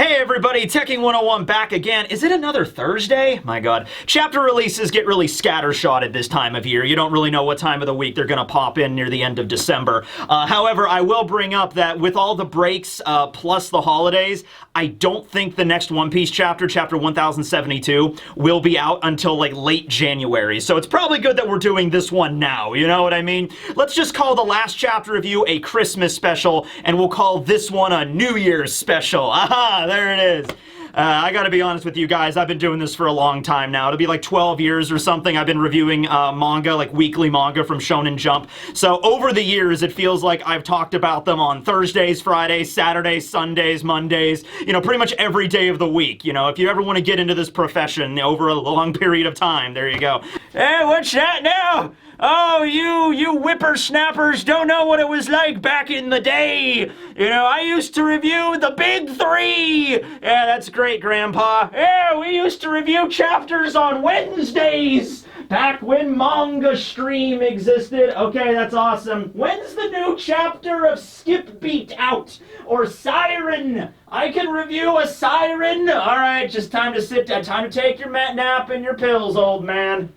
Hey everybody, Tekking101 back again. Is it another Thursday? My god. Chapter releases get really scattershotted this time of year. You don't really know what time of the week they're gonna pop in near the end of December. However, I will bring up that with all the breaks plus the holidays, I don't think the next One Piece chapter, chapter 1072, will be out until like late January. So it's probably good that we're doing this one now, you know what I mean? Let's just call the last chapter review a Christmas special, and we'll call this one a New Year's special. Aha! There it is. I gotta be honest with you guys, I've been doing this for a long time now. It'll be like 12 years or something. I've been reviewing manga, like weekly manga from Shonen Jump. So over the years, it feels like I've talked about them on Thursdays, Fridays, Saturdays, Sundays, Mondays, you know, pretty much every day of the week. You know, if you ever want to get into this profession over a long period of time, there you go. Hey, what's that now? Oh, you whippersnappers don't know what it was like back in the day. You know, I used to review the Big Three. Yeah, that's great, Grandpa. Yeah, we used to review chapters on Wednesdays. Back when Manga Stream existed. Okay, that's awesome. When's the new chapter of Skip Beat out? Or Siren? I can review a Siren. All right, just time to sit down. Time to take your nap and your pills, old man.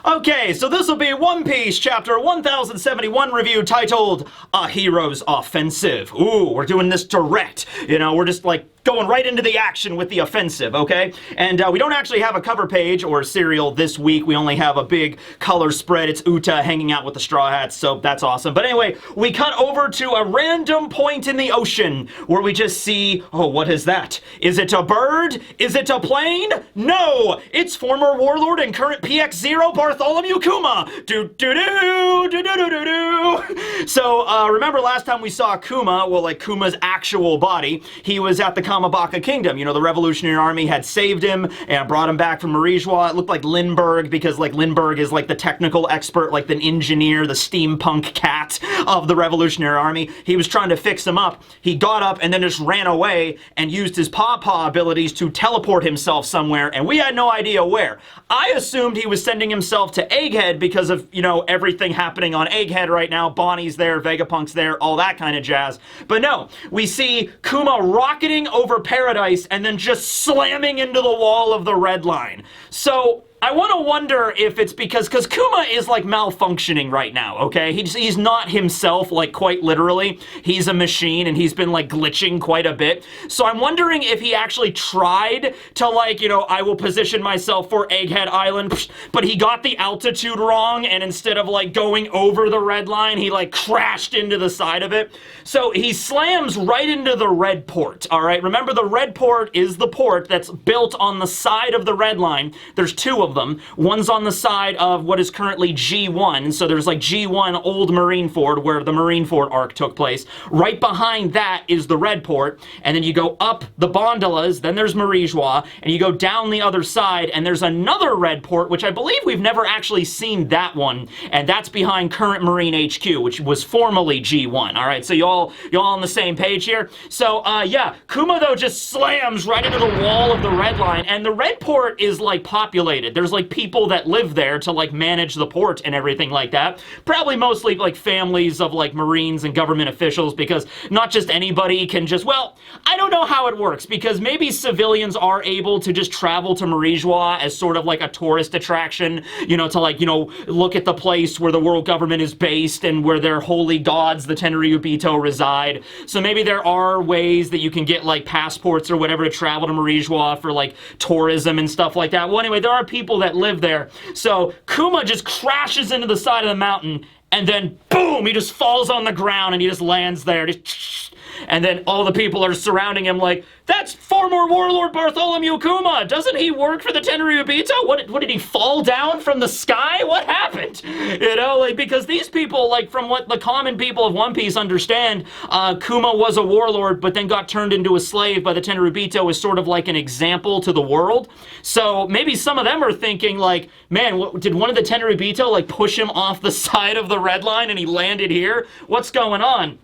Okay, so this will be One Piece chapter 1071 review titled A Hero's Offensive. Ooh, we're doing this direct. You know, we're just like going right into the action with the offensive, okay? And we don't actually have a cover page or serial this week. We only have a big color spread. It's Uta hanging out with the Straw Hats, so that's awesome. But anyway, we cut over to a random point in the ocean where we just see, oh, what is that? Is it a bird? Is it a plane? No! It's former warlord and current PX0 Bartholomew Kuma! Do-do-do-do-do-do-do-do! So, remember last time we saw Kuma, well, like Kuma's actual body, he was at the Kamabaka Kingdom. You know, the Revolutionary Army had saved him and brought him back from Marijua. It looked like Lindbergh, because like Lindbergh is like the technical expert, like the engineer, the steampunk cat of the Revolutionary Army. He was trying to fix him up. He got up and then just ran away and used his paw abilities to teleport himself somewhere, and we had no idea where. I assumed he was sending himself to Egghead because of, you know, everything happening on Egghead right now. Bonnie's there, Vegapunk's there, all that kind of jazz. But no, we see Kuma rocketing over Paradise and then just slamming into the wall of the Red Line. So I want to wonder if it's because Kuma is like malfunctioning right now, okay? He's not himself, like quite literally. He's a machine and he's been like glitching quite a bit. So I'm wondering if he actually tried to like, you know, I will position myself for Egghead Island, but he got the altitude wrong, and instead of like going over the Red Line, he like crashed into the side of it. So he slams right into the Red Port, all right? Remember, the Red Port is the port that's built on the side of the Red Line. There's two of them. One's on the side of what is currently G1, so there's like G1 Old Marineford, where the Marineford arc took place. Right behind that is the Red Port, and then you go up the Bondolas, then there's Marijua, and you go down the other side, and there's another Red Port, which I believe we've never actually seen that one, and that's behind current Marine HQ, which was formerly G1. All right, so y'all on the same page here? So, yeah, Kuma, though, just slams right into the wall of the Red Line, and the Red Port is, like, populated. There's like people that live there to like manage the port and everything like that. Probably mostly like families of like Marines and government officials, because not just anybody can just, well, I don't know how it works, because maybe civilians are able to just travel to Marijua as sort of like a tourist attraction, you know, to like, you know, look at the place where the world government is based and where their holy gods, the Tenryubito, reside. So maybe there are ways that you can get like passports or whatever to travel to Marijua for like tourism and stuff like that. Well, anyway, there are people that live there. So Kuma just crashes into the side of the mountain, and then boom, he just falls on the ground and he just lands there. And then all the people are surrounding him like, that's former warlord Bartholomew Kuma. Doesn't he work for the Tenryubito? What did he fall down from the sky? What happened? You know, like, because these people, like, from what the common people of One Piece understand, Kuma was a warlord, but then got turned into a slave by the Tenryubito as sort of like an example to the world. So maybe some of them are thinking like, man, did one of the Tenryubito like push him off the side of the Red Line and he landed here? What's going on?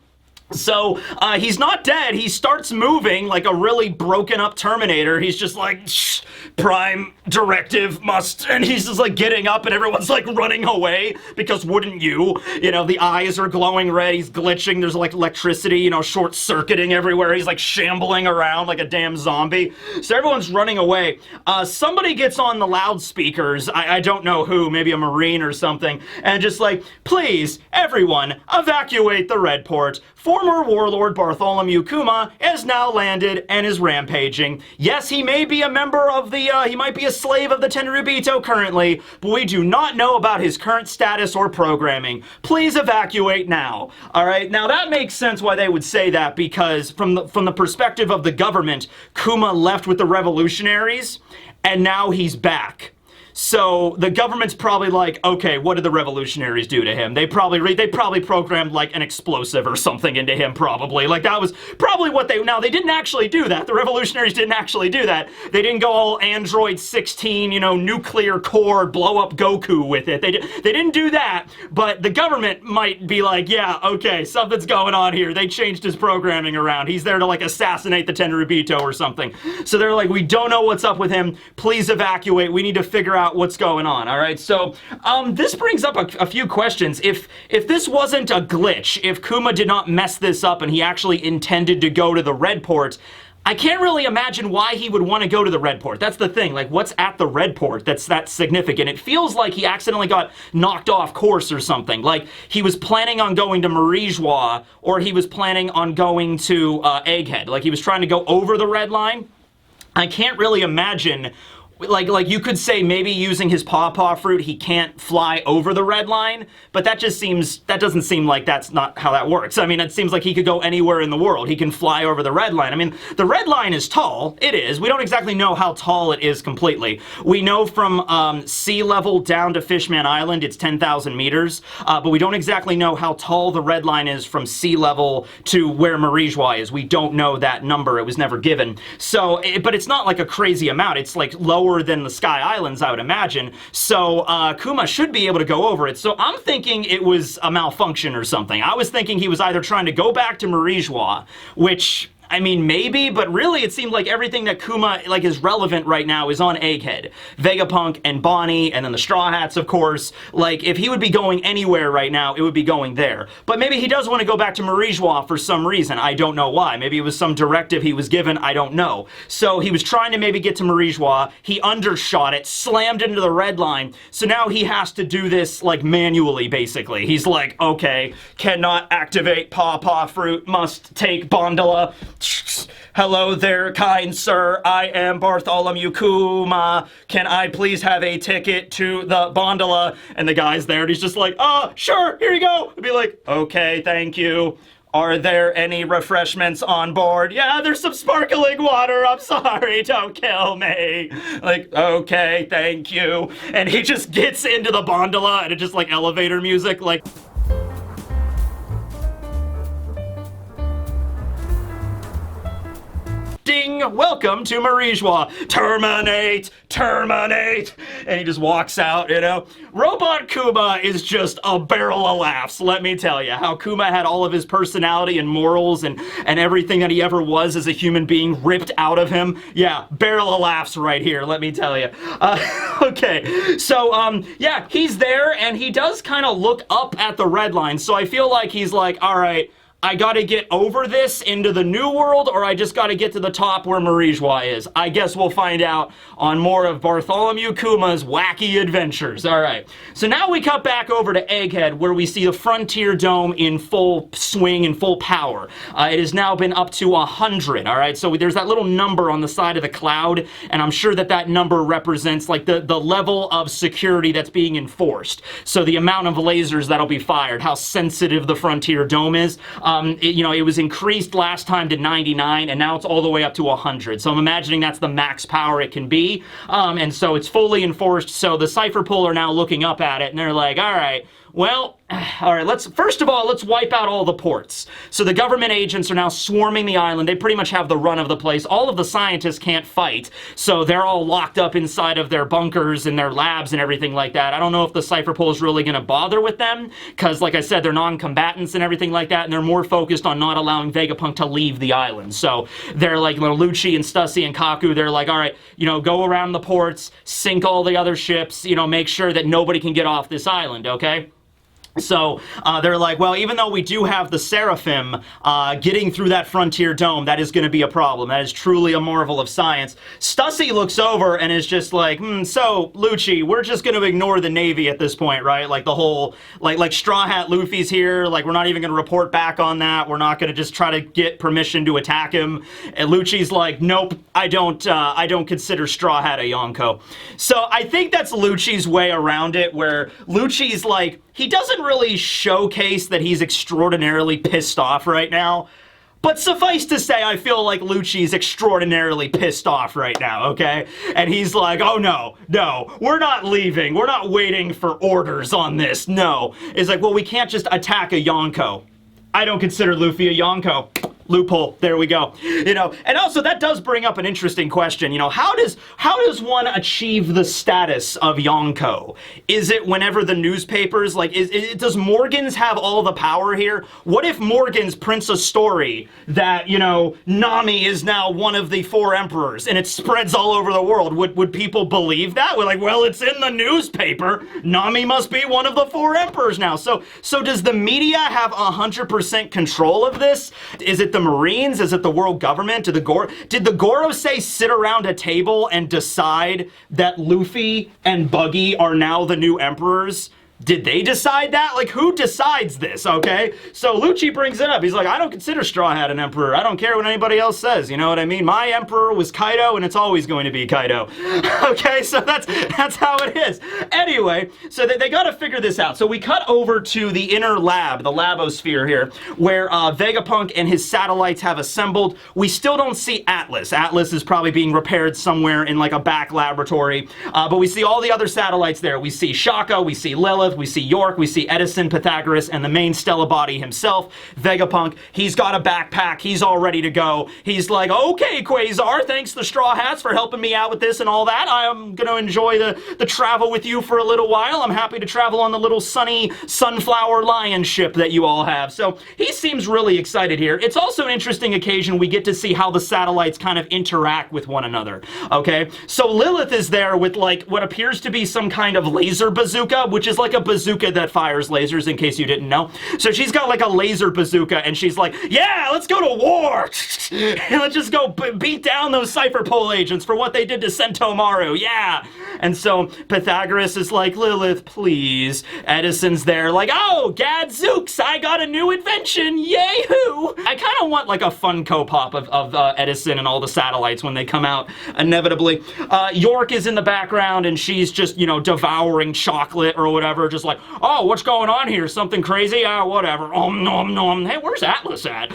So he's not dead. He starts moving like a really broken up Terminator. He's just like, shh, prime directive must, and he's just like getting up and everyone's like running away because wouldn't you? You know, the eyes are glowing red. He's glitching. There's like electricity, you know, short circuiting everywhere. He's like shambling around like a damn zombie. So everyone's running away. Somebody gets on the loudspeakers. I don't know who, maybe a Marine or something, and just like, please, everyone, evacuate the red port. Former warlord Bartholomew Kuma has now landed and is rampaging. Yes, he may be a member of the, he might be a slave of the Tenryubito currently, but we do not know about his current status or programming. Please evacuate now. Alright, now that makes sense why they would say that, because from the perspective of the government, Kuma left with the revolutionaries, and now he's back. So the government's probably like, okay, what did the revolutionaries do to him? They probably programmed like an explosive or something into him, probably. Like that was probably what now they didn't actually do that. The revolutionaries didn't actually do that. They didn't go all Android 16, you know, nuclear core, blow up Goku with it. They didn't do that, but the government might be like, yeah, okay, something's going on here. They changed his programming around. He's there to like assassinate the Tenryubito or something. So they're like, we don't know what's up with him. Please evacuate. We need to figure out what's going on. All right, so this brings up a few questions. If this wasn't a glitch, if Kuma did not mess this up and he actually intended to go to the red port, I can't really imagine why he would want to go to the red port. That's the thing. Like, what's at the red port that's significant? It feels like he accidentally got knocked off course or something. Like, he was planning on going to Marijois, or he was planning on going to Egghead. Like, he was trying to go over the red line. I can't really imagine. Like you could say maybe using his pawpaw fruit he can't fly over the red line, but that doesn't seem like that's not how that works. I mean, it seems like he could go anywhere in the world. He can fly over the red line. I mean, the red line is tall. It is. We don't exactly know how tall it is completely. We know from sea level down to Fishman Island it's 10,000 meters, but we don't exactly know how tall the red line is from sea level to where Marijois is. We don't know that number. It was never given. So, but it's not like a crazy amount. It's like lower than the Sky Islands, I would imagine. So Kuma should be able to go over it. So I'm thinking it was a malfunction or something. I was thinking he was either trying to go back to Marijois, which, I mean, maybe, but really it seemed like everything that Kuma like is relevant right now is on Egghead. Vegapunk and Bonnie, and then the Straw Hats, of course. Like, if he would be going anywhere right now, it would be going there. But maybe he does want to go back to Marijois for some reason. I don't know why. Maybe it was some directive he was given. I don't know. So he was trying to maybe get to Marijois. He undershot it, slammed into the red line. So now he has to do this, like, manually, basically. He's like, okay, cannot activate Pawpaw Fruit, must take Bondola. Hello there, kind sir. I am Bartholomew Kuma. Can I please have a ticket to the Bondola? And the guy's there, and he's just like, sure, here you go. I'd be like, okay, thank you. Are there any refreshments on board? Yeah, there's some sparkling water. I'm sorry, don't kill me. Like, okay, thank you. And he just gets into the Bondola, and it's just like elevator music, like... Ding! Welcome to Marijois. Terminate! Terminate! And he just walks out, you know? Robot Kuma is just a barrel of laughs, let me tell you. How Kuma had all of his personality and morals and everything that he ever was as a human being ripped out of him. Yeah, barrel of laughs right here, let me tell you. Okay, so, yeah, he's there, and he does kind of look up at the red line, so I feel like he's like, alright, I gotta get over this into the new world, or I just gotta get to the top where Marijois is. I guess we'll find out on more of Bartholomew Kuma's wacky adventures. Alright, so now we cut back over to Egghead, where we see the Frontier Dome in full swing and full power. It has now been up to 100, alright? So there's that little number on the side of the cloud, and I'm sure that that number represents like the level of security that's being enforced. So the amount of lasers that'll be fired, how sensitive the Frontier Dome is. You know, it was increased last time to 99, and now it's all the way up to 100. So I'm imagining that's the max power it can be. And so it's fully enforced. So the Cypher Pool are now looking up at it, and they're like, all right, Well, all right, first of all, let's wipe out all the ports. So the government agents are now swarming the island. They pretty much have the run of the place. All of the scientists can't fight, so they're all locked up inside of their bunkers and their labs and everything like that. I don't know if the Cypher Pole is really going to bother with them, because, like I said, they're non-combatants and everything like that, and they're more focused on not allowing Vegapunk to leave the island. So they're like, Lucci and Stussy and Kaku, they're like, all right, go around the ports, sink all the other ships, make sure that nobody can get off this island, okay? So they're like, well, even though we do have the Seraphim, getting through that frontier dome, that is going to be a problem. That is truly a marvel of science. Stussy looks over and is just like, so, Lucci, we're just going to ignore the Navy at this point, right? Like the whole, like Straw Hat Luffy's here, like we're not even going to report back on that. We're not going to just try to get permission to attack him. And Lucci's like, nope, I don't consider Straw Hat a Yonko. So I think that's Lucci's way around it, where Lucci's like, he doesn't really showcase that he's extraordinarily pissed off right now. But suffice to say, I feel like Lucci's extraordinarily pissed off right now, okay? And he's like, oh no, we're not leaving. We're not waiting for orders on this, no. It's like, well, we can't just attack a Yonko. I don't consider Luffy a Yonko. Loophole. There we go. And also that does bring up an interesting question. How does one achieve the status of Yonko? Is it whenever the newspapers, like, does Morgans have all the power here? What if Morgans prints a story that, Nami is now one of the 4 emperors, and it spreads all over the world? Would people believe that? We're like, well, it's in the newspaper. Nami must be one of the 4 emperors now. So does the media have 100% control of this? Is it the Marines? Is it the world government? Did the Gorosei sit around a table and decide that Luffy and Buggy are now the new emperors? Did they decide that? Like, who decides this, okay? So Lucci brings it up. He's like, I don't consider Straw Hat an emperor. I don't care what anybody else says, you know what I mean? My emperor was Kaido, and it's always going to be Kaido. Okay, so that's how it is. Anyway, so they got to figure this out. So we cut over to the inner lab, the labosphere here, where Vegapunk and his satellites have assembled. We still don't see Atlas. Atlas is probably being repaired somewhere in, like, a back laboratory. But we see all the other satellites there. We see Shaka, we see Lilith, we see York, we see Edison, Pythagoras, and the main Stella body himself, Vegapunk. He's got a backpack. He's all ready to go. He's like, okay, Quasar, thanks the Straw Hats for helping me out with this and all that. I'm going to enjoy the travel with you for a little while. I'm happy to travel on the little sunny Sunflower Lion ship that you all have. So he seems really excited here. It's also an interesting occasion. We get to see how the satellites kind of interact with one another, okay? So Lilith is there with, like, what appears to be some kind of laser bazooka, which is like a bazooka that fires lasers, in case you didn't know. So she's got like a laser bazooka, and she's like, yeah, let's go to war! Let's just go beat down those Cypher Pole agents for what they did to Sentomaru, yeah! And so Pythagoras is like, Lilith, please. Edison's there like, oh, gadzooks, I got a new invention, yay-hoo! I kind of want like a Funko Pop of Edison and all the satellites when they come out, inevitably. York is in the background, and she's just, devouring chocolate or whatever, just like, oh, what's going on here? Something crazy? Whatever. Nom nom. Hey, where's Atlas at?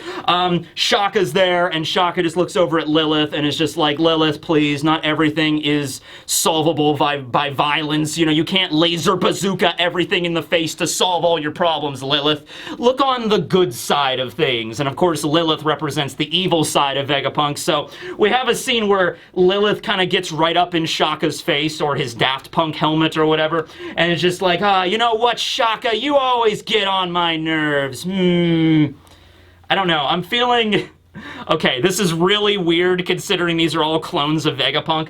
Shaka's there, and Shaka just looks over at Lilith and is just like, Lilith, please, not everything is solvable by violence. You can't laser bazooka everything in the face to solve all your problems, Lilith. Look on the good side of things. And of course, Lilith represents the evil side of Vegapunk. So we have a scene where Lilith kind of gets right up in Shaka's face, or his Daft Punk helmet or whatever, and it's just like, you know what, Shaka, you always get on my nerves. I don't know, I'm feeling... Okay, this is really weird considering these are all clones of Vegapunk.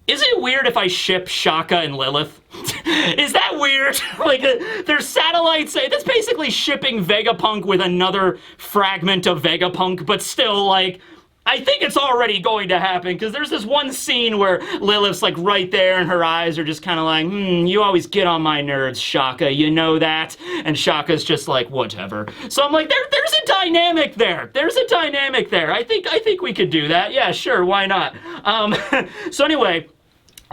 Is it weird if I ship Shaka and Lilith? Is that weird? Like, their satellites, that's basically shipping Vegapunk with another fragment of Vegapunk, but still, like... I think it's already going to happen, because there's this one scene where Lilith's like right there and her eyes are just kind of like, you always get on my nerves, Shaka, you know that? And Shaka's just like, whatever. So I'm like, there's a dynamic there. There's a dynamic there. I think we could do that. Yeah, sure, why not? So anyway...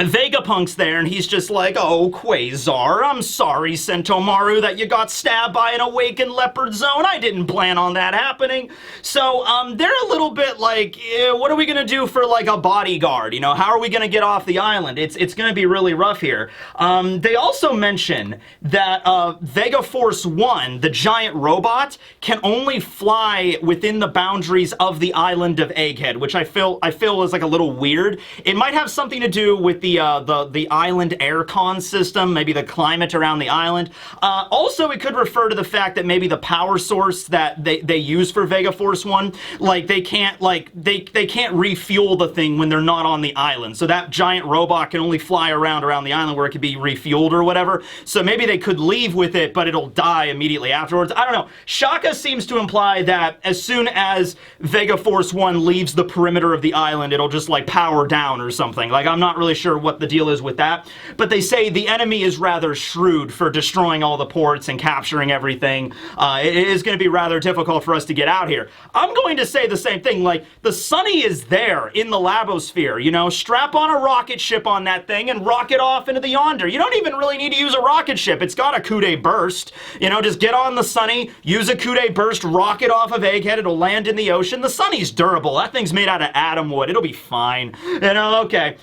Vegapunk's there, and he's just like, oh, Quasar, I'm sorry, Sentomaru, that you got stabbed by an awakened leopard zone. I didn't plan on that happening. So, they're a little bit like, what are we gonna do for, like, a bodyguard? You know, how are we gonna get off the island? It's gonna be really rough here. They also mention that, Vega Force 1, the giant robot, can only fly within the boundaries of the island of Egghead, which I feel is, like, a little weird. It might have something to do with the island aircon system, maybe the climate around the island. Also, it could refer to the fact that maybe the power source that they use for Vega Force 1, like, they can't refuel the thing when they're not on the island. So that giant robot can only fly around the island where it could be refueled or whatever. So maybe they could leave with it, but it'll die immediately afterwards. I don't know. Shaka seems to imply that as soon as Vega Force 1 leaves the perimeter of the island, it'll just, like, power down or something. Like, I'm not really sure what the deal is with that, but they say the enemy is rather shrewd for destroying all the ports and capturing everything. It is going to be rather difficult for us to get out here. I'm going to say the same thing, like, the Sunny is there in the Labosphere, you know, strap on a rocket ship on that thing and rocket off into the yonder. You don't even really need to use a rocket ship. It's got a coup-de burst, you know, just get on the Sunny, use a coup-de burst, rocket off of Egghead, it'll land in the ocean. The Sunny's durable. That thing's made out of atom wood. It'll be fine. You know, okay.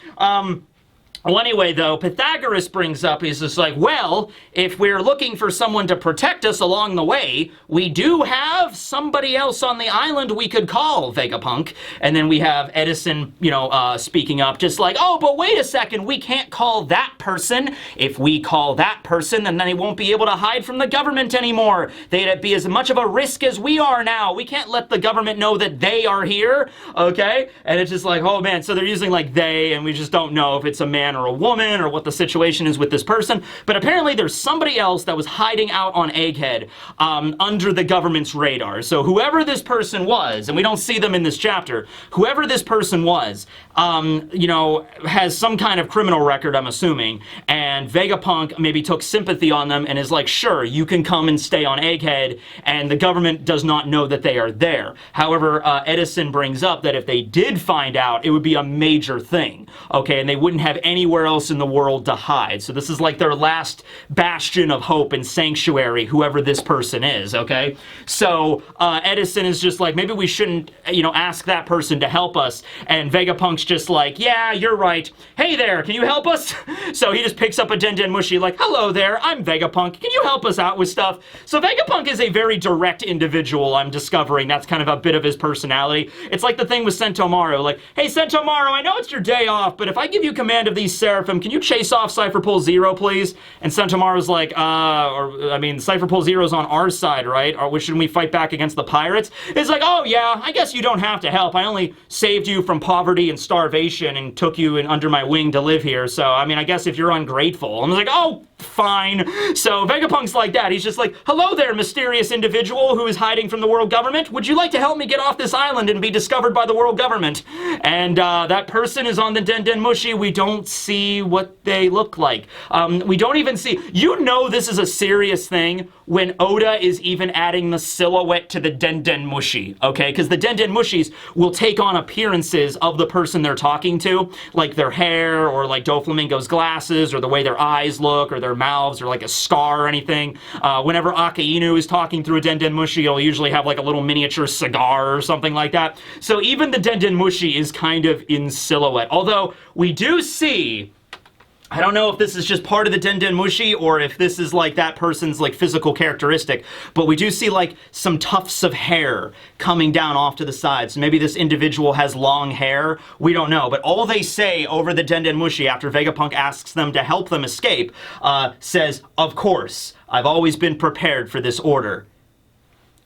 Well, anyway, though, Pythagoras brings up, he's just like, well, if we're looking for someone to protect us along the way, we do have somebody else on the island we could call, Vegapunk. And then we have Edison, you know, speaking up, just like, oh, but wait a second, we can't call that person. If we call that person, then they won't be able to hide from the government anymore. They'd be as much of a risk as we are now. We can't let the government know that they are here, okay? And it's just like, oh, man, so they're using, like, they, and we just don't know if it's a man or a woman or what the situation is with this person, but apparently there's somebody else that was hiding out on Egghead under the government's radar. So whoever this person was, and we don't see them in this chapter, whoever this person was, you know, has some kind of criminal record, I'm assuming, and Vegapunk maybe took sympathy on them and is like, sure, you can come and stay on Egghead, and the government does not know that they are there. However, Edison brings up that if they did find out, it would be a major thing, okay, and they wouldn't have anywhere else in the world to hide. So this is like their last bastion of hope and sanctuary, whoever this person is, okay? So Edison is just like, maybe we shouldn't, you know, ask that person to help us, and Vegapunk's just like, yeah, you're right. Hey there, can you help us? So he just picks up a Den Den Mushi like, hello there, I'm Vegapunk. Can you help us out with stuff? So Vegapunk is a very direct individual, I'm discovering. That's kind of a bit of his personality. It's like the thing with Sentomaru, like, hey Sentomaru, I know it's your day off, but if I give you command of these Seraphim, can you chase off Cypher Pole Zero, please? And Sentomaru's like, Cypher Pole Zero's on our side, right? Or shouldn't we fight back against the pirates? It's like, oh yeah, I guess you don't have to help. I only saved you from poverty and starvation and took you under my wing to live here. So, I mean, I guess if you're ungrateful. I'm like, oh, fine. So Vegapunk's like that. He's just like, hello there, mysterious individual who is hiding from the world government. Would you like to help me get off this island and be discovered by the world government? And that person is on the Den Den Mushi. We don't see what they look like. We don't even see, you know, this is a serious thing when Oda is even adding the silhouette to the Den Den Mushi, okay? Because the Den Den Mushis will take on appearances of the person they're talking to, like their hair, or like Doflamingo's glasses, or the way their eyes look, or their mouths, or like a scar or anything. Whenever Akainu is talking through a Den Den Mushi, he'll usually have like a little miniature cigar or something like that. So even the Den Den Mushi is kind of in silhouette. Although we do see, I don't know if this is just part of the Den Den Mushi or if this is like that person's like physical characteristic, but we do see like some tufts of hair coming down off to the side. So maybe this individual has long hair. We don't know, but all they say over the Den Den Mushi after Vegapunk asks them to help them escape says, of course, I've always been prepared for this order.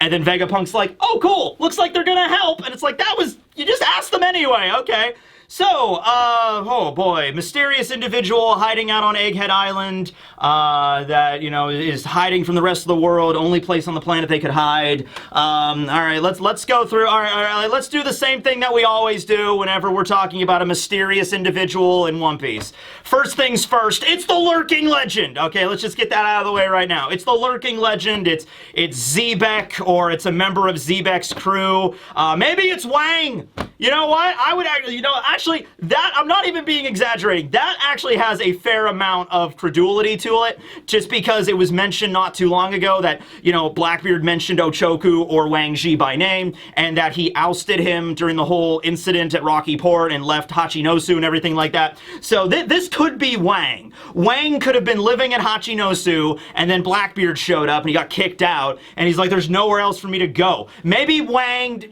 And then Vegapunk's like, oh cool, looks like they're gonna help. And it's like, that was, you just asked them anyway, okay. So, oh boy, mysterious individual hiding out on Egghead Island, that, you know, is hiding from the rest of the world, only place on the planet they could hide. Alright, let's go through, alright, let's do the same thing that we always do whenever we're talking about a mysterious individual in One Piece. First things first, it's the Lurking Legend! Okay, let's just get that out of the way right now. It's the Lurking Legend, it's Zebek, or it's a member of Zebek's crew, maybe it's Wang! You know what? I would actually, you know, I actually, that, I'm not even being exaggerating. That actually has a fair amount of credulity to it, just because it was mentioned not too long ago that, you know, Blackbeard mentioned Ochoku or Wang Zhi by name, and that he ousted him during the whole incident at Rocky Port and left Hachinosu and everything like that. So this could be Wang. Wang could have been living at Hachinosu, and then Blackbeard showed up and he got kicked out, and he's like, there's nowhere else for me to go. Maybe Wang,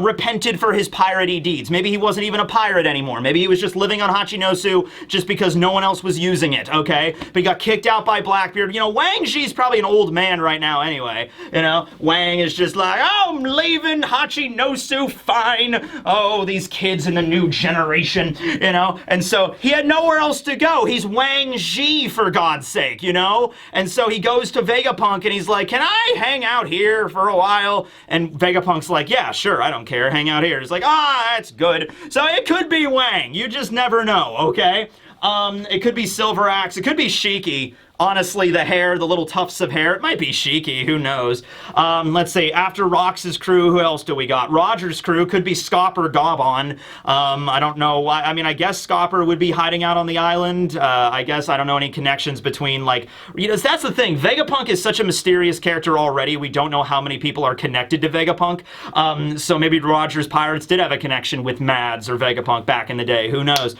repented for his piratey deeds. Maybe he wasn't even a pirate anymore. Maybe he was just living on Hachinosu just because no one else was using it, okay? But he got kicked out by Blackbeard. You know, Wang Zhi's probably an old man right now anyway. You know, Wang is just like, oh, I'm leaving Hachinosu, fine. Oh, these kids in the new generation, you know? And so he had nowhere else to go. He's Wang Zhi, for God's sake, you know? And so he goes to Vegapunk and he's like, can I hang out here for a while? And Vegapunk's like, yeah, sure, I don't care, hang out here. He's like, that's good. So it could be Wang, you just never know, okay? It could be Silver Axe, it could be Shiki. Honestly, the hair, the little tufts of hair, it might be Shiki, who knows. Let's see, after Rox's crew, who else do we got? Roger's crew could be Scopper Gobon. I don't know, I mean, I guess Scopper would be hiding out on the island. I guess I don't know any connections between, like, you know, that's the thing. Vegapunk is such a mysterious character already. We don't know how many people are connected to Vegapunk. So maybe Roger's Pirates did have a connection with Mads or Vegapunk back in the day. Who knows?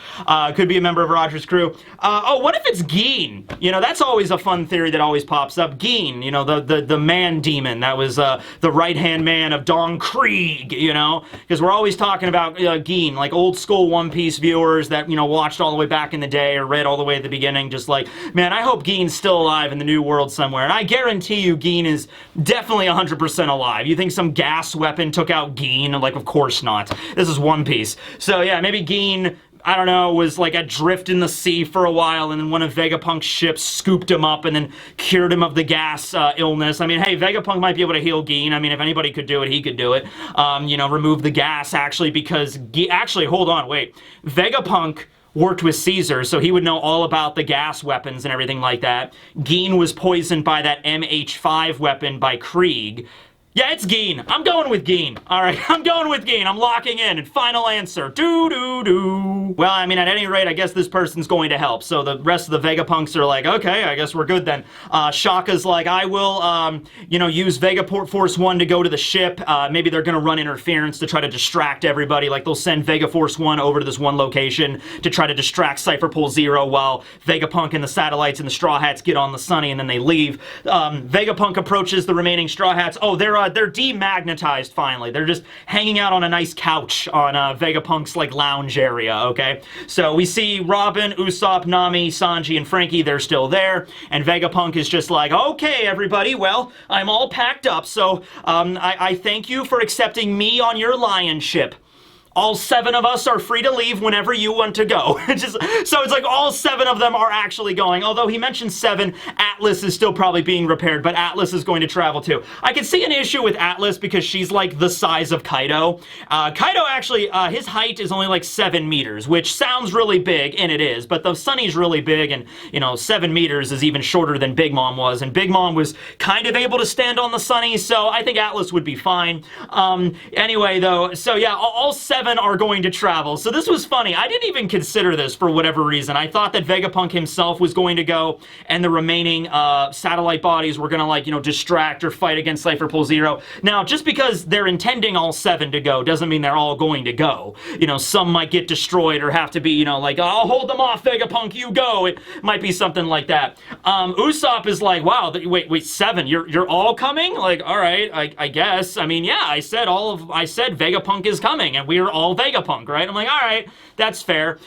Could be a member of Roger's crew. Oh, what if it's Geen? You know, that's always a fun theory that always pops up. Geen, you know, the man demon that was the right-hand man of Don Krieg, you know, because we're always talking about Geen, like old school One Piece viewers that, you know, watched all the way back in the day or read all the way at the beginning, just like, man, I hope Geen's still alive in the new world somewhere. And I guarantee you Geen is definitely 100% alive. You think some gas weapon took out Geen? Like, of course not. This is One Piece. So yeah, maybe Geen, I don't know, was like adrift in the sea for a while, and then one of Vegapunk's ships scooped him up and then cured him of the gas illness. I mean, hey, Vegapunk might be able to heal Geen. I mean, if anybody could do it, he could do it. You know, remove the gas, actually, because... Actually, hold on, wait. Vegapunk worked with Caesar, so he would know all about the gas weapons and everything like that. Geen was poisoned by that MH5 weapon by Krieg. Yeah, it's Geen. I'm going with Geen. All right, I'm going with Geen. I'm locking in. And final answer. Doo-doo-doo. Well, I mean, at any rate, I guess this person's going to help. So the rest of the Vegapunks are like, okay, I guess we're good then. Shaka's like, I will, you know, use Vegaport Force 1 to go to the ship. Maybe they're going to run interference to try to distract everybody. Like, they'll send Vega Force 1 over to this one location to try to distract Cypher Pole Zero while Vegapunk and the satellites and the Straw Hats get on the Sunny, and then they leave. Vegapunk approaches the remaining Straw Hats. Oh, they're demagnetized finally. They're just hanging out on a nice couch on Vegapunk's like lounge area, okay? So we see Robin, Usopp, Nami, Sanji, and Frankie, they're still there, and Vegapunk is just like, okay, everybody, well, I'm all packed up, so I thank you for accepting me on your lion ship. All 7 of us are free to leave whenever you want to go. So it's like all 7 of them are actually going. Although he mentioned 7, Atlas is still probably being repaired, but Atlas is going to travel too. I can see an issue with Atlas because she's like the size of Kaido. Kaido actually, his height is only like 7 meters, which sounds really big, and it is, but the Sunny's really big, and, you know, 7 meters is even shorter than Big Mom was, and Big Mom was kind of able to stand on the Sunny, so I think Atlas would be fine. Anyway, though, so yeah, all 7 are going to travel. So this was funny. I didn't even consider this for whatever reason. I thought that Vegapunk himself was going to go, and the remaining satellite bodies were going to, like, you know, distract or fight against Cypher Pole Zero. Now, just because they're intending all 7 to go doesn't mean they're all going to go. You know, some might get destroyed or have to be, you know, like, I'll hold them off, Vegapunk, you go. It might be something like that. Usopp is like, wow, wait, 7, you're all coming? Like, all right, I guess. I mean, yeah, I said Vegapunk is coming, and we're all Vegapunk, right? I'm like, all right, that's fair.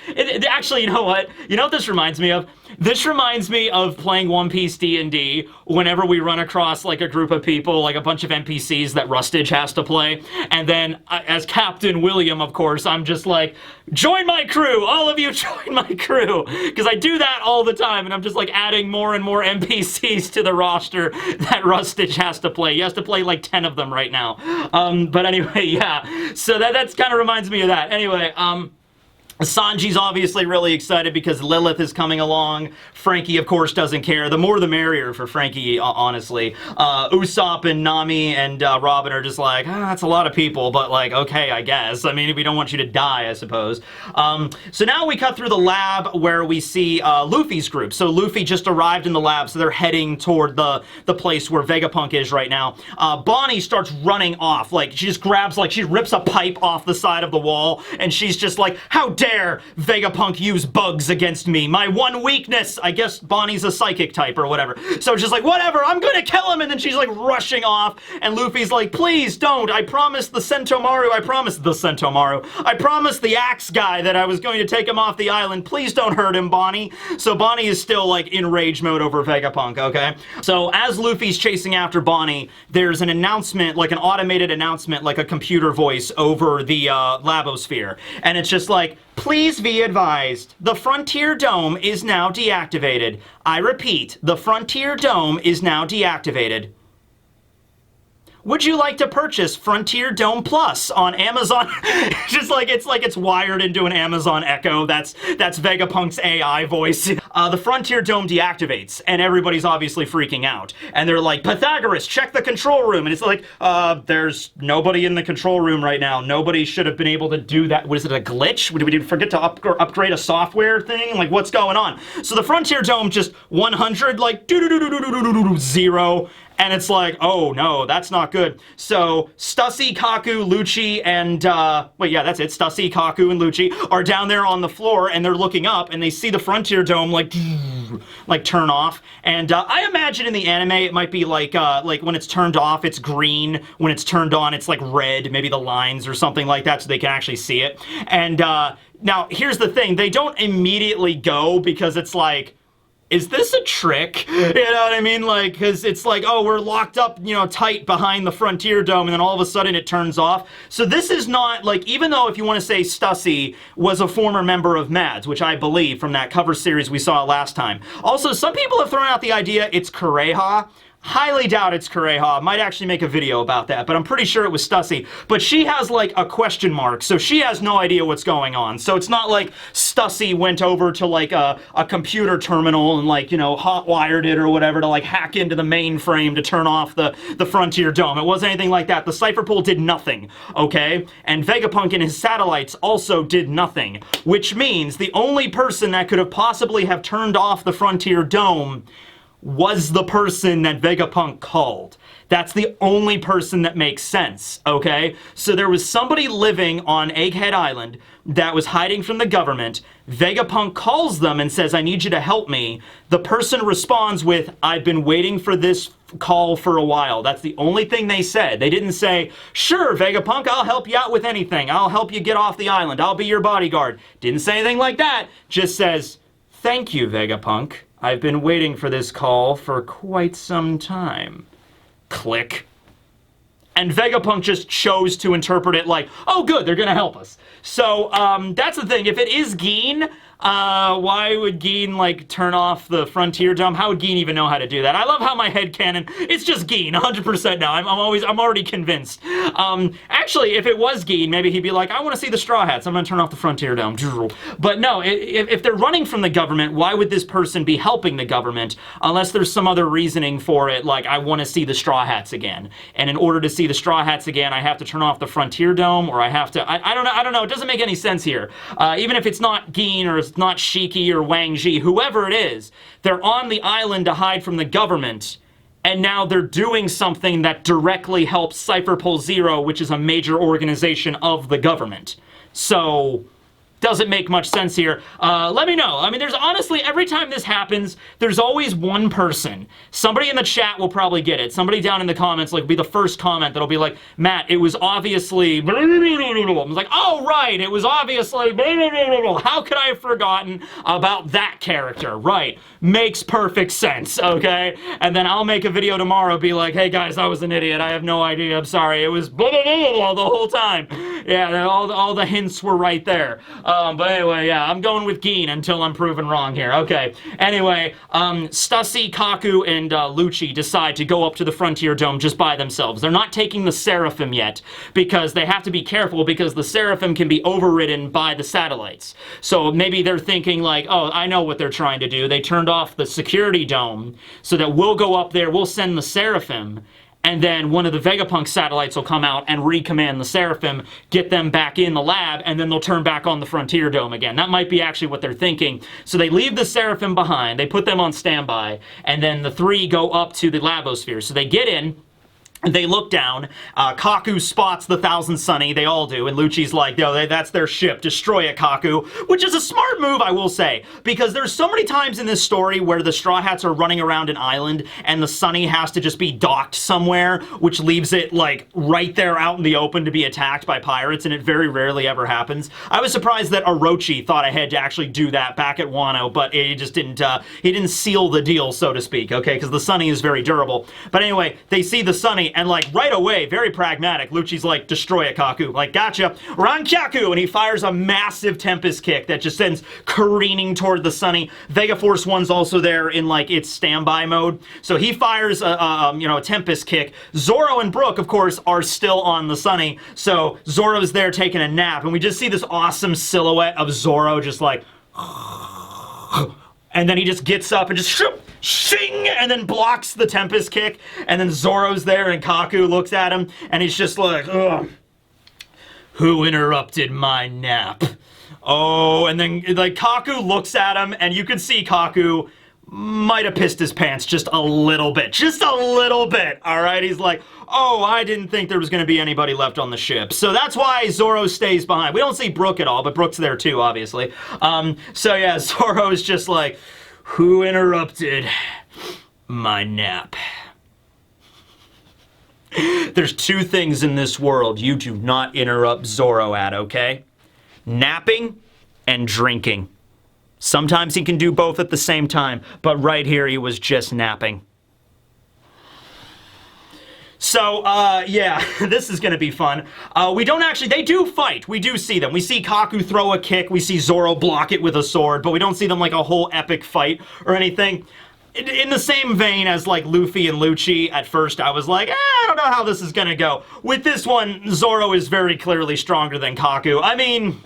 Actually, you know what? You know what this reminds me of? This reminds me of playing One Piece D&D whenever we run across, like, a group of people, like a bunch of NPCs that Rustage has to play, and then, as Captain William, of course, I'm just like, join my crew! All of you join my crew! Because I do that all the time, and I'm just, like, adding more and more NPCs to the roster that Rustage has to play. He has to play, like, 10 of them right now. But anyway, yeah. So that's kind of reminds me of that. Anyway, Sanji's obviously really excited because Lilith is coming along. Frankie, of course, doesn't care. The more the merrier for Frankie, honestly. Usopp and Nami and Robin are just like, that's a lot of people, but like, okay, I guess. I mean, we don't want you to die, I suppose. So now we cut through the lab where we see Luffy's group. So Luffy just arrived in the lab, so they're heading toward the place where Vegapunk is right now. Bonnie starts running off. Like, she just grabs, like, she rips a pipe off the side of the wall, and she's just like, how dare Vegapunk use bugs against me, my one weakness. I guess Bonnie's a psychic type or whatever. So she's like, whatever, I'm gonna kill him. And then she's like rushing off, and Luffy's like, please don't. I promised the Sentomaru, I promised the axe guy that I was going to take him off the island. Please don't hurt him, Bonnie. So Bonnie is still like in rage mode over Vegapunk, okay? So as Luffy's chasing after Bonnie, there's an announcement, like an automated announcement, like a computer voice over the labosphere. And it's just like, please be advised, the Frontier Dome is now deactivated. I repeat, the Frontier Dome is now deactivated. Would you like to purchase Frontier Dome Plus on Amazon? Just like it's wired into an Amazon Echo. That's Vegapunk's AI voice. The Frontier Dome deactivates, and everybody's obviously freaking out. And they're like, Pythagoras, check the control room. And it's like, there's nobody in the control room right now. Nobody should have been able to do that. Was it a glitch? Did we forget to upgrade a software thing? Like, what's going on? So the Frontier Dome just 100, like, 0. And it's like, oh no, that's not good. So Stussy, Kaku, Lucci, and wait, yeah, that's it. Stussy, Kaku, and Lucci are down there on the floor, and they're looking up, and they see the Frontier Dome like turn off. And I imagine in the anime it might be like when it's turned off, it's green. When it's turned on, it's like red. Maybe the lines or something like that, so they can actually see it. And now here's the thing: they don't immediately go because it's like, is this a trick? You know what I mean? Like, because it's like, oh, we're locked up, you know, tight behind the Frontier Dome, and then all of a sudden it turns off. So this is not, like, even though if you want to say Stussy was a former member of Mads, which I believe from that cover series we saw last time. Also, some people have thrown out the idea it's Kureha. Highly doubt it's Kureha. Might actually make a video about that, but I'm pretty sure it was Stussy. But she has like a question mark, so she has no idea what's going on. So it's not like Stussy went over to like a computer terminal and like, you know, hot-wired it or whatever to like hack into the mainframe to turn off the Frontier Dome. It wasn't anything like that. The Cypher Pool did nothing, okay? And Vegapunk and his satellites also did nothing, which means the only person that could have possibly have turned off the Frontier Dome was the person that Vegapunk called. That's the only person that makes sense, okay? So there was somebody living on Egghead Island that was hiding from the government. Vegapunk calls them and says, I need you to help me. The person responds with, I've been waiting for this call for a while. That's the only thing they said. They didn't say, sure, Vegapunk, I'll help you out with anything. I'll help you get off the island. I'll be your bodyguard. Didn't say anything like that. Just says, thank you, Vegapunk. I've been waiting for this call for quite some time. Click. And Vegapunk just chose to interpret it like, oh good, they're gonna help us. So, that's the thing. If it is Geen, why would Geen, like, turn off the Frontier Dome? How would Geen even know how to do that? I love how my headcanon, it's just Geen, 100% now. I'm already convinced. Actually, if it was Geen, maybe he'd be like, I want to see the Straw Hats. I'm going to turn off the Frontier Dome. But no, if they're running from the government, why would this person be helping the government? Unless there's some other reasoning for it, like, I want to see the Straw Hats again. And in order to see the Straw Hats again, I have to turn off the Frontier Dome, or I have to, I don't know, it doesn't make any sense here. Even if it's not Geen, or it's not Shiki or Wang Ji, whoever it is, they're on the island to hide from the government, and now they're doing something that directly helps Cypher Pole Zero, which is a major organization of the government. So, doesn't make much sense here. Let me know. I mean, there's honestly, every time this happens, there's always one person. Somebody in the chat will probably get it. Somebody down in the comments, like, will be the first comment that'll be like, Matt, it was obviously... I was like, oh, right, it was obviously... How could I have forgotten about that character? Right. Makes perfect sense, okay? And then I'll make a video tomorrow, be like, hey, guys, I was an idiot. I have no idea. I'm sorry. It was the whole time. Yeah, all the hints were right there. But anyway, yeah, I'm going with Geen until I'm proven wrong here. Okay. Anyway, Stussy, Kaku, and Lucci decide to go up to the Frontier Dome just by themselves. They're not taking the Seraphim yet because they have to be careful because the Seraphim can be overridden by the satellites. So maybe they're thinking like, oh, I know what they're trying to do. They turned off the security dome so that we'll go up there, we'll send the Seraphim, and then one of the Vegapunk satellites will come out and recommand the Seraphim, get them back in the lab, and then they'll turn back on the Frontier Dome again. That might be actually what they're thinking. So they leave the Seraphim behind, they put them on standby, and then the three go up to the Labosphere. So they get in, they look down, Kaku spots the Thousand Sunny, they all do, and Lucci's like, yo, that's their ship, destroy it, Kaku, which is a smart move, I will say, because there's so many times in this story where the Straw Hats are running around an island, and the Sunny has to just be docked somewhere, which leaves it, like, right there out in the open to be attacked by pirates, and it very rarely ever happens. I was surprised that Orochi thought ahead to actually do that back at Wano, but he just didn't, he didn't seal the deal, so to speak, okay, because the Sunny is very durable. But anyway, they see the Sunny, and like right away, very pragmatic, Lucci's like, destroy it, Kaku. Like, gotcha. Rankyaku! And he fires a massive Tempest kick that just sends careening toward the Sunny. Vega Force 1's also there in like its standby mode. So he fires a Tempest kick. Zoro and Brook, of course, are still on the Sunny. So Zoro's there taking a nap. And we just see this awesome silhouette of Zoro just like... And then he just gets up and just shing, and then blocks the Tempest kick. And then Zoro's there, and Kaku looks at him, and he's just like, ugh. Who interrupted my nap? Oh, and then like Kaku looks at him, and you can see Kaku might have pissed his pants just a little bit. Just a little bit, all right? He's like, oh, I didn't think there was going to be anybody left on the ship. So that's why Zoro stays behind. We don't see Brook at all, but Brook's there too, obviously. So yeah, Zoro's just like, who interrupted my nap? There's two things in this world you do not interrupt Zoro at, okay? Napping and drinking. Sometimes he can do both at the same time, but right here he was just napping. So, yeah, this is gonna be fun. We don't actually, they do fight. We do see them. We see Kaku throw a kick, we see Zoro block it with a sword, but we don't see them like a whole epic fight or anything. In the same vein as like Luffy and Lucci, at first I was like, I don't know how this is gonna go. With this one, Zoro is very clearly stronger than Kaku. I mean,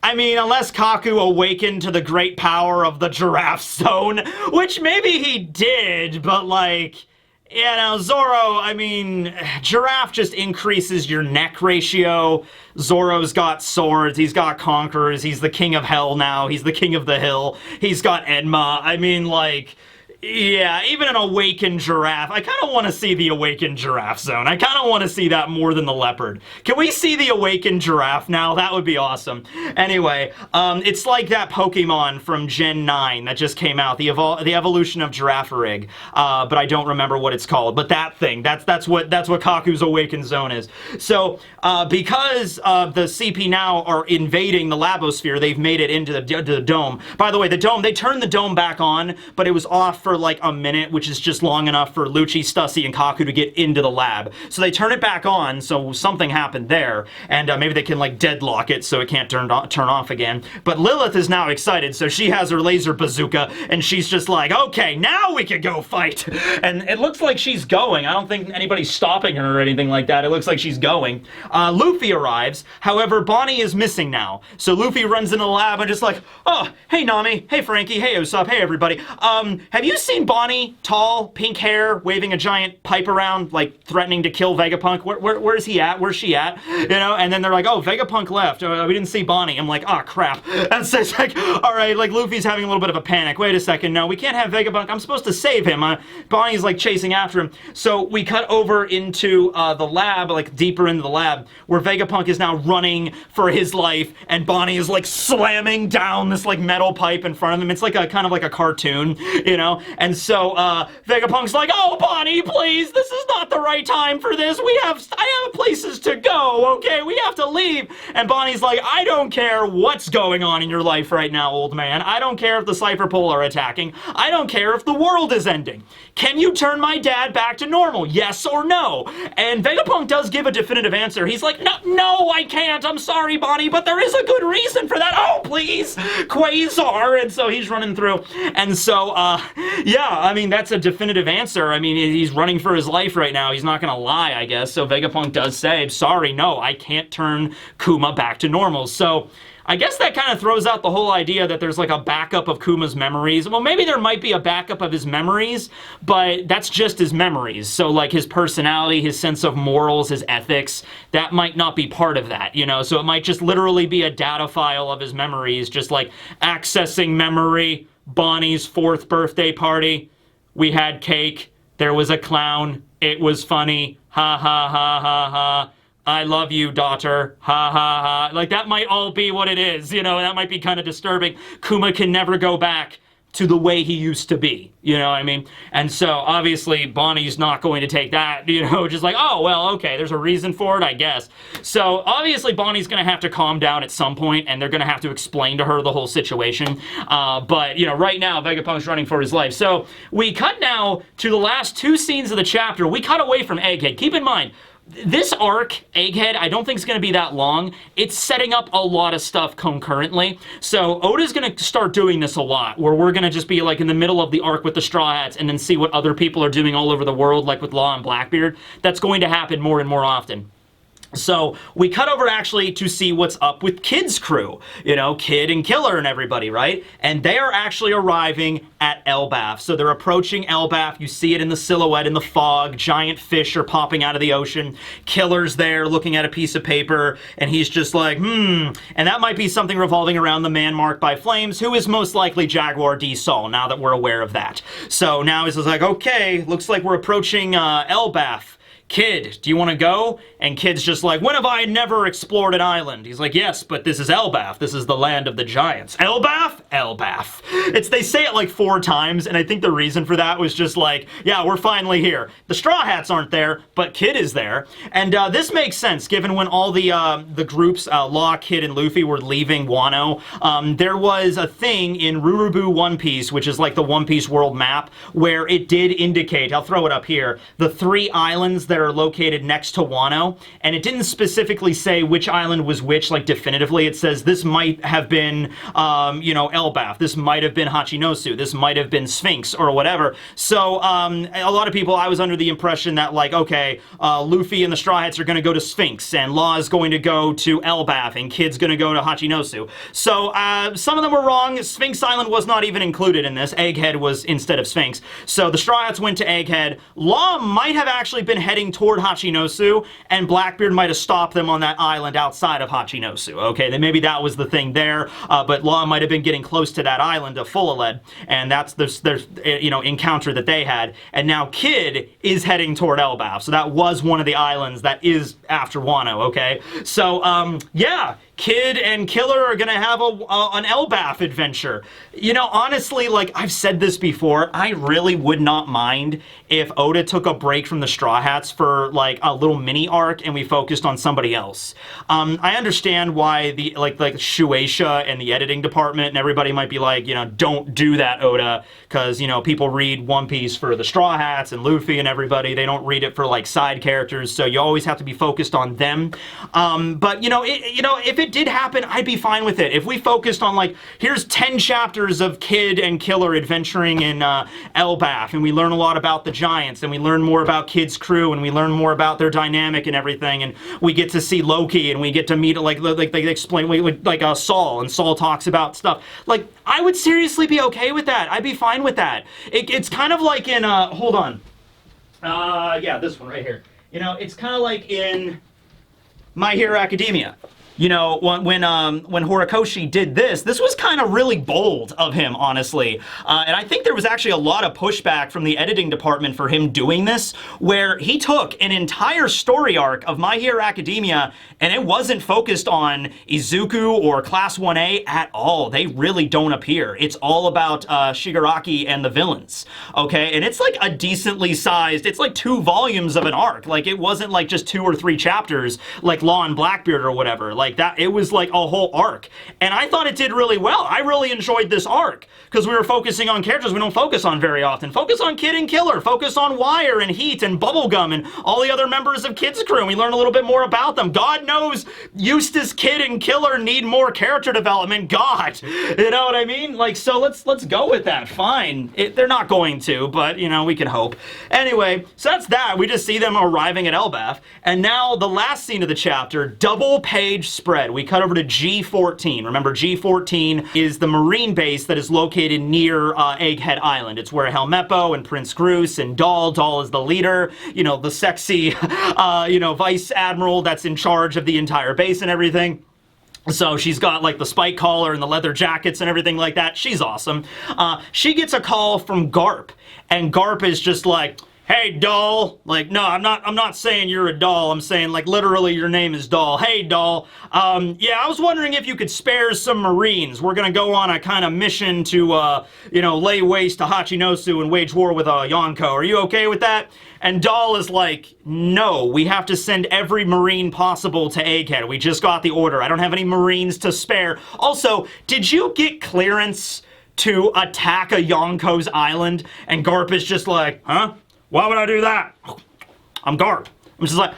unless Kaku awakened to the great power of the Giraffe Zone, which maybe he did, but like... Yeah, now Zoro, I mean, Giraffe just increases your neck ratio. Zoro's got swords, he's got conquerors, he's the king of hell now, he's the king of the hill, he's got Enma. I mean, like, yeah, even an awakened giraffe. I kind of want to see the awakened giraffe zone. I kind of want to see that more than the leopard. Can we see the awakened giraffe now? That would be awesome. Anyway, it's like that Pokemon from Gen 9 that just came out, the evolution of Giraffarig, but I don't remember what it's called. But that thing, that's what Kaku's awakened zone is. So, because the CP now are invading the Labosphere, they've made it into the dome. By the way, the dome, they turned the dome back on, but it was off for like a minute, which is just long enough for Lucci, Stussy, and Kaku to get into the lab. So they turn it back on, so something happened there, and maybe they can like deadlock it so it can't turn off again. But Lilith is now excited, so she has her laser bazooka, and she's just like, okay, now we can go fight! And it looks like she's going. I don't think anybody's stopping her or anything like that. It looks like she's going. Luffy arrives, however, Bonnie is missing now. So Luffy runs into the lab and just like, oh, hey Nami, hey Frankie, hey Usopp, hey everybody. Have you seen Bonnie, tall, pink hair, waving a giant pipe around, like threatening to kill Vegapunk? Where's he at? Where's she at? You know, and then they're like, oh, Vegapunk left. We didn't see Bonnie. I'm like, oh, crap. And so it's like, all right, like Luffy's having a little bit of a panic. Wait a second, no, we can't have Vegapunk. I'm supposed to save him. Bonnie's like chasing after him. So we cut over into the lab, like deeper into the lab, where Vegapunk is now running for his life, and Bonnie is like slamming down this like metal pipe in front of him. It's like a kind of like a cartoon, you know? And so Vegapunk's like, oh, Bonnie, please, this is not the right time for this. I have places to go, okay? We have to leave. And Bonnie's like, I don't care what's going on in your life right now, old man. I don't care if the Cypher Pole are attacking. I don't care if the world is ending. Can you turn my dad back to normal? Yes or no? And Vegapunk does give a definitive answer. He's like, no, I can't. I'm sorry, Bonnie, but there is a good reason for that. Oh please, Quasar. And so he's running through. And so, yeah, I mean, that's a definitive answer. I mean, he's running for his life right now. He's not going to lie, I guess. So Vegapunk does say, sorry, no, I can't turn Kuma back to normal. So I guess that kind of throws out the whole idea that there's like a backup of Kuma's memories. Well, maybe there might be a backup of his memories, but that's just his memories. So like his personality, his sense of morals, his ethics, that might not be part of that, you know? So it might just literally be a data file of his memories, just like accessing memory, Bonnie's 4th birthday party, we had cake, there was a clown, it was funny, ha ha ha ha ha. I love you, daughter. Ha ha ha. Like, that might all be what it is, you know, that might be kind of disturbing. Kuma can never go back to the way he used to be, you know what I mean? And so, obviously, Bonnie's not going to take that, you know, just like, oh, well, okay, there's a reason for it, I guess. So, obviously, Bonnie's going to have to calm down at some point, and they're going to have to explain to her the whole situation. But, you know, right now, Vegapunk's running for his life. So, we cut now to the last 2 scenes of the chapter. We cut away from Egghead. Keep in mind, this arc, Egghead, I don't think it's going to be that long. It's setting up a lot of stuff concurrently. So Oda's going to start doing this a lot, where we're going to just be like in the middle of the arc with the Straw Hats and then see what other people are doing all over the world, like with Law and Blackbeard. That's going to happen more and more often. So we cut over actually to see what's up with Kid's crew, you know, Kid and Killer and everybody, right? And they are actually arriving at ELBAF. So they're approaching ELBAF. You see it in the silhouette in the fog. Giant fish are popping out of the ocean. Killer's there looking at a piece of paper, and he's just like, And that might be something revolving around the man marked by flames, who is most likely Jaguar D. Sol, now that we're aware of that. So now he's just like, okay, looks like we're approaching ELBAF. Kid, do you want to go? And Kid's just like, when have I never explored an island? He's like, yes, but this is ELBAF. This is the land of the giants. ELBAF? ELBAF. They say it like 4 times, and I think the reason for that was just like, yeah, we're finally here. The Straw Hats aren't there, but Kid is there. And this makes sense, given when all the groups, Law, Kid, and Luffy were leaving Wano, there was a thing in Rurubu One Piece, which is like the One Piece world map, where it did indicate, I'll throw it up here, the 3 islands that are located next to Wano, and it didn't specifically say which island was which, like definitively. It says this might have been, you know, ELBAF, this might have been Hachinosu, this might have been Sphinx, or whatever. So, a lot of people, I was under the impression that, like, okay, Luffy and the Straw Hats are going to go to Sphinx, and Law is going to go to ELBAF, and Kid's going to go to Hachinosu. So, some of them were wrong. Sphinx Island was not even included in this. Egghead was instead of Sphinx. So, the Straw Hats went to Egghead. Law might have actually been heading toward Hachinosu, and Blackbeard might have stopped them on that island outside of Hachinosu. Okay, then maybe that was the thing there, but Law might have been getting close to that island of Fullaled, and that's their you know, encounter that they had. And now Kid is heading toward ELBAF, so that was one of the islands that is after Wano. Okay, so yeah. Kid and Killer are gonna have an ELBAF adventure. You know, honestly, like, I've said this before, I really would not mind if Oda took a break from the Straw Hats for, like, a little mini arc and we focused on somebody else. I understand why the, like Shueisha and the editing department and everybody might be like, you know, don't do that, Oda, because, you know, people read One Piece for the Straw Hats and Luffy and everybody. They don't read it for, like, side characters, so you always have to be focused on them. But, you know, if it did happen, I'd be fine with it. If we focused on, like, here's 10 chapters of Kid and Killer adventuring in ELBAF, and we learn a lot about the giants, and we learn more about Kid's crew, and we learn more about their dynamic and everything, and we get to see Loki, and we get to meet, like they explain, like Saul, and Saul talks about stuff. Like, I would seriously be okay with that. I'd be fine with that. It's kind of like in, hold on. Yeah, this one right here. You know, it's kind of like in My Hero Academia. You know, when Horikoshi did this was kind of really bold of him, honestly. And I think there was actually a lot of pushback from the editing department for him doing this, where he took an entire story arc of My Hero Academia, and it wasn't focused on Izuku or Class 1A at all. They really don't appear. It's all about Shigaraki and the villains, okay? And it's like a decently sized, it's like 2 volumes of an arc. Like, it wasn't like just 2 or 3 chapters, like Law and Blackbeard or whatever. Like, Like that, it was like a whole arc. And I thought it did really well. I really enjoyed this arc because we were focusing on characters we don't focus on very often. Focus on Kid and Killer, focus on Wire and Heat and Bubblegum and all the other members of Kid's crew. And we learn a little bit more about them. God knows Eustace, Kid, and Killer need more character development. God, you know what I mean? Like, so let's go with that. Fine. They're not going to, but, you know, we can hope. Anyway, so that's that. We just see them arriving at ELBAF. And now the last scene of the chapter, double page spread. We cut over to G14. Remember, G14 is the Marine base that is located near Egghead Island. It's where Helmeppo and Prince Groose and Dahl is the leader, you know, the sexy, you know, vice admiral that's in charge of the entire base and everything. So she's got like the spike collar and the leather jackets and everything like that. She's awesome. She gets a call from Garp, and Garp is just like, hey, doll. Like, no, I'm not saying you're a doll. I'm saying, like, literally your name is Doll. Hey, doll. Yeah, I was wondering if you could spare some Marines. We're gonna go on a kind of mission to, you know, lay waste to Hachinosu and wage war with Yonko. Are you okay with that? And Doll is like, no, we have to send every Marine possible to Egghead. We just got the order. I don't have any Marines to spare. Also, did you get clearance to attack a Yonko's island? And Garp is just like, huh? Why would I do that? I'm Garp. I'm just like,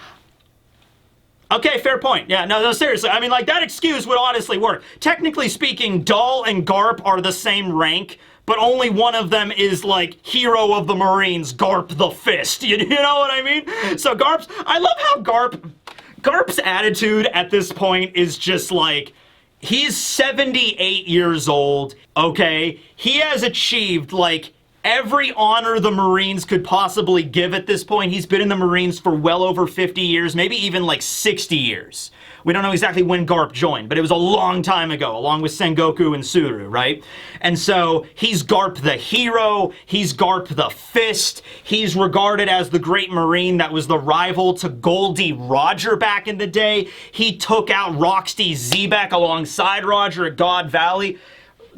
okay, fair point. Yeah, no, seriously. I mean, like, that excuse would honestly work. Technically speaking, Dahl and Garp are the same rank, but only one of them is, like, hero of the Marines, Garp the Fist. You know what I mean? So I love how Garp's attitude at this point is just like, he's 78 years old, okay? He has achieved, like, every honor the Marines could possibly give at this point. He's been in the Marines for well over 50 years, maybe even like 60 years. We don't know exactly when Garp joined, but it was a long time ago, along with Sengoku and Suru, right? And so he's Garp the hero, he's Garp the Fist, he's regarded as the great Marine that was the rival to Goldie Roger back in the day. He took out Roxy Zebek alongside Roger at God Valley.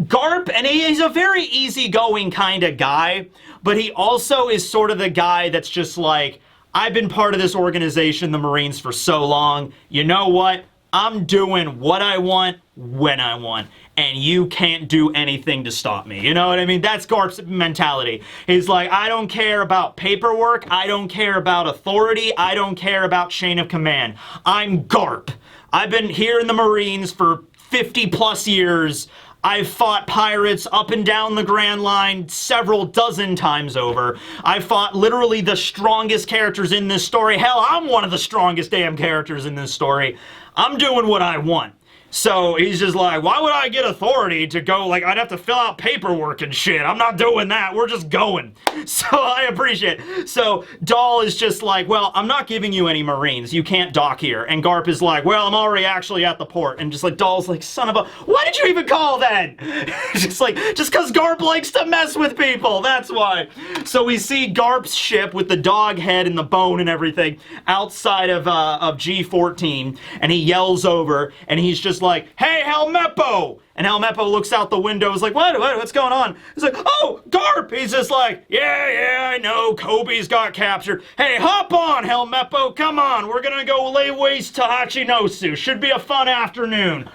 Garp, and he's a very easygoing kind of guy, but he also is sort of the guy that's just like, I've been part of this organization, the Marines, for so long. You know what? I'm doing what I want, when I want, and you can't do anything to stop me. You know what I mean? That's Garp's mentality. He's like, I don't care about paperwork, I don't care about authority, I don't care about chain of command. I'm Garp. I've been here in the Marines for 50 plus years. I've fought pirates up and down the Grand Line several dozen times over. I've fought literally the strongest characters in this story. Hell, I'm one of the strongest damn characters in this story. I'm doing what I want. So he's just like, why would I get authority to go, like, I'd have to fill out paperwork and shit. I'm not doing that. We're just going. So I appreciate it. So Dahl is just like, well, I'm not giving you any Marines. You can't dock here. And Garp is like, well, I'm already actually at the port. And just like, Dahl's like, son of a, why did you even call then? Just like, just because Garp likes to mess with people. That's why. So we see Garp's ship with the dog head and the bone and everything outside of G14. And he yells over and he's just like, hey, Helmeppo! And Helmeppo looks out the window, is like, what's going on? He's like, oh, Garp! He's just like, yeah, I know, Kobe's got captured. Hey, hop on, Helmeppo, come on, we're gonna go lay waste to Hachinosu. Should be a fun afternoon.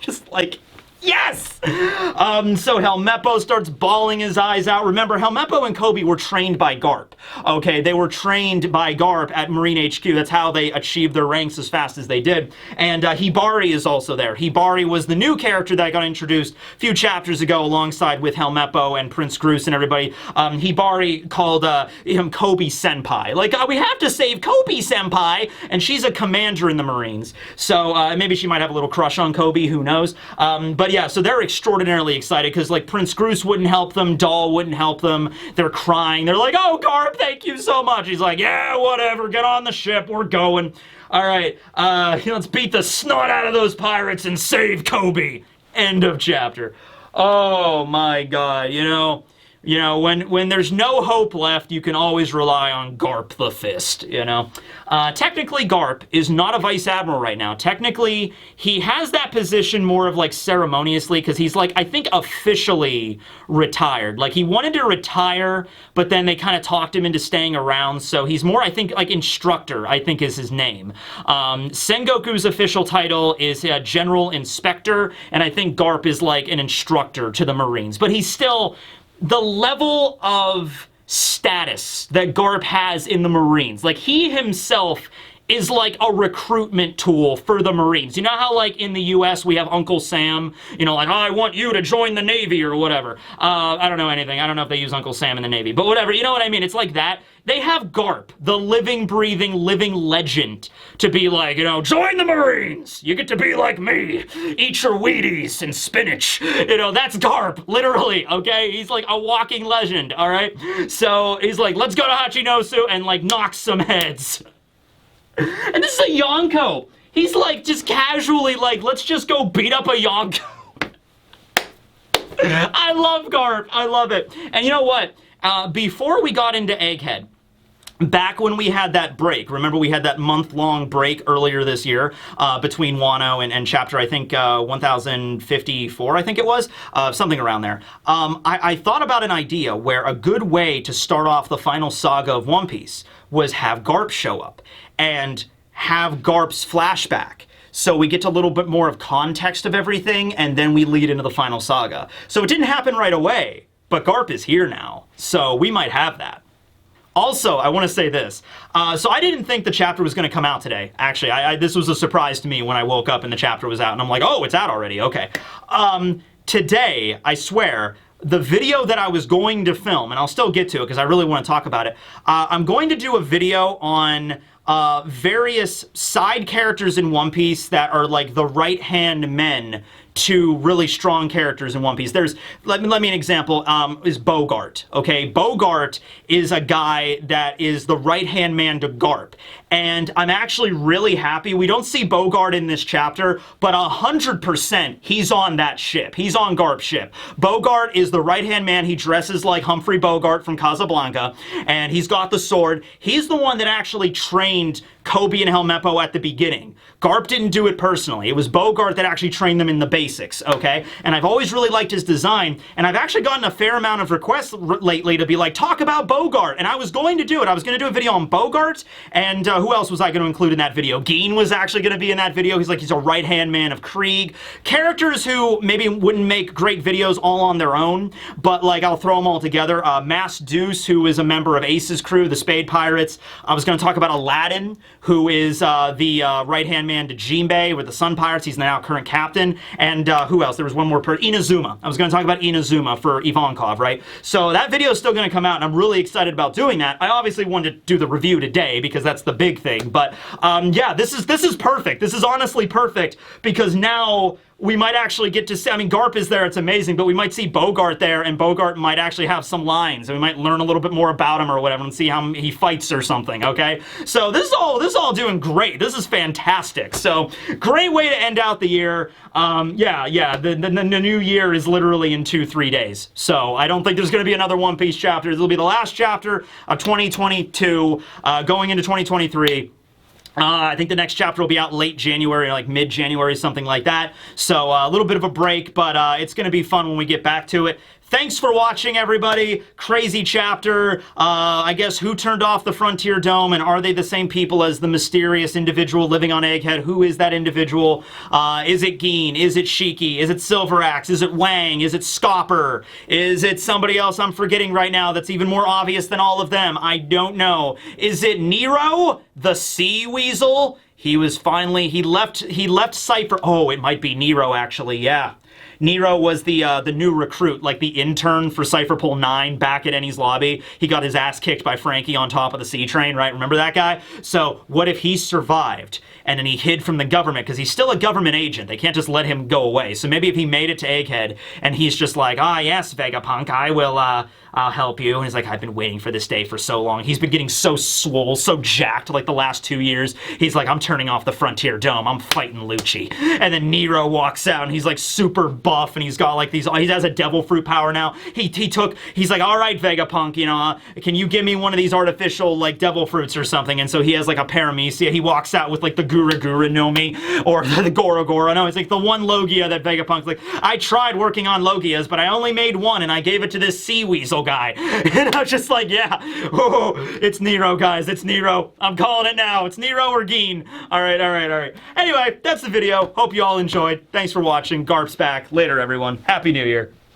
Just like, yes! So Helmeppo starts bawling his eyes out. Remember, Helmeppo and Kobe were trained by Garp. Okay, they were trained by Garp at Marine HQ. That's how they achieved their ranks as fast as they did. And Hibari is also there. Hibari was the new character that got introduced a few chapters ago alongside with Helmeppo and Prince Groose and everybody. Hibari called him Kobe Senpai. Like, we have to save Kobe Senpai! And she's a commander in the Marines. So maybe she might have a little crush on Kobe, who knows? But yeah, so they're extraordinarily excited because, like, Prince Groose wouldn't help them, Dahl wouldn't help them. They're crying. They're like, oh, Garp, thank you so much. He's like, yeah, whatever, get on the ship, we're going. All right, let's beat the snot out of those pirates and save Kobe. End of chapter. Oh my God, you know, You know, when there's no hope left, you can always rely on Garp the Fist, you know? Technically, Garp is not a Vice Admiral right now. Technically, he has that position more of, like, ceremoniously, because he's, like, I think officially retired. Like, he wanted to retire, but then they kind of talked him into staying around, so he's more, I think, like, instructor, I think is his name. Sengoku's official title is General Inspector, and I think Garp is, like, an instructor to the Marines. But he's still... the level of status that Garp has in the Marines, like, he himself is like a recruitment tool for the Marines. You know how, like, in the U.S. we have Uncle Sam, you know, like, oh, I want you to join the Navy or whatever. I don't know anything. I don't know if they use Uncle Sam in the Navy, but whatever. You know what I mean? It's like that. They have Garp, the living, breathing, living legend, to be like, you know, join the Marines! You get to be like me! Eat your Wheaties and spinach! You know, that's Garp, literally, okay? He's like a walking legend, alright? So, he's like, let's go to Hachinosu and, like, knock some heads. And this is a Yonko! He's like, just casually like, let's just go beat up a Yonko. I love Garp, I love it. And you know what? Before we got into Egghead, back when we had that break, remember we had that month-long break earlier this year between Wano and chapter, I think, 1054, I think it was, something around there. I thought about an idea where a good way to start off the final saga of One Piece was have Garp show up and have Garp's flashback. So we get a little bit more of context of everything, and then we lead into the final saga. So it didn't happen right away, but Garp is here now, so we might have that. Also, I want to say this. So I didn't think the chapter was going to come out today. Actually, this was a surprise to me when I woke up and the chapter was out. And I'm like, oh, it's out already. Okay. Today, I swear, the video that I was going to film, and I'll still get to it because I really want to talk about it. I'm going to do a video on various side characters in One Piece that are like the right-hand men to really strong characters in One Piece. There's, let me an example, is Bogart, okay? Bogart is a guy that is the right-hand man to Garp. And I'm actually really happy. We don't see Bogart in this chapter, but 100% he's on that ship. He's on Garp's ship. Bogart is the right-hand man. He dresses like Humphrey Bogart from Casablanca, and he's got the sword. He's the one that actually trained Kobe and Helmeppo at the beginning. Garp didn't do it personally. It was Bogart that actually trained them in the basics, okay? And I've always really liked his design, and I've actually gotten a fair amount of requests lately to be like, talk about Bogart, and I was going to do it. I was going to do a video on Bogart, and who else was I going to include in that video? Geen was actually going to be in that video. He's like, he's a right-hand man of Krieg. Characters who maybe wouldn't make great videos all on their own, but like, I'll throw them all together. Mass Deuce, who is a member of Ace's crew, the Spade Pirates. I was going to talk about Aladdin, who is the right-hand man to Jinbei with the Sun Pirates. He's now current captain. And who else? There was one more person. Inazuma. I was going to talk about Inazuma for Ivankov, right? So that video is still going to come out, and I'm really excited about doing that. I obviously wanted to do the review today because that's the big thing. But yeah, this is perfect. This is honestly perfect because now we might actually get to see, I mean, Garp is there, it's amazing, but we might see Bogart there, and Bogart might actually have some lines, and we might learn a little bit more about him or whatever, and see how he fights or something, okay? So this is all doing great. This is fantastic. So, great way to end out the year. Yeah, the new year is literally in 2-3 days. So, I don't think there's going to be another One Piece chapter. This will be the last chapter of 2022, going into 2023. I think the next chapter will be out late January, like mid-January, something like that. So a little bit of a break, but it's going to be fun when we get back to it. Thanks for watching, everybody. Crazy chapter. I guess who turned off the Frontier Dome, and are they the same people as the mysterious individual living on Egghead? Who is that individual? Is it Geen? Is it Shiki? Is it Silver Axe? Is it Wang? Is it Scopper? Is it somebody else I'm forgetting right now that's even more obvious than all of them? I don't know. Is it Nero, the Sea Weasel? He left Cypher. Oh, it might be Nero, actually, yeah. Nero was the new recruit, like the intern for Cypherpole 9 back at Ennie's lobby. He got his ass kicked by Frankie on top of the sea train, right? Remember that guy? So what if he survived and then he hid from the government because he's still a government agent. They can't just let him go away. So maybe if he made it to Egghead and he's just like, ah, yes, Vegapunk, I will, I'll help you. And he's like, I've been waiting for this day for so long. He's been getting so swole, so jacked like the last 2 years. He's like, I'm turning off the Frontier Dome. I'm fighting Lucci. And then Nero walks out and he's like super super buff, and he's got like these, he has a devil fruit power now. He's like, all right, Vegapunk, you know, can you give me one of these artificial like devil fruits or something? And so he has like a paramecia. He walks out with like the Gura Gura Nomi or the Goro Goro. No, it's like the one Logia that Vegapunk's like, I tried working on Logias, but I only made one, and I gave it to this sea weasel guy. And I was just like, yeah, oh, it's Nero, guys, it's Nero. I'm calling it now. It's Nero or Geen. All right. Anyway, that's the video. Hope you all enjoyed. Thanks for watching. Garp's back. Later, everyone. Happy New Year.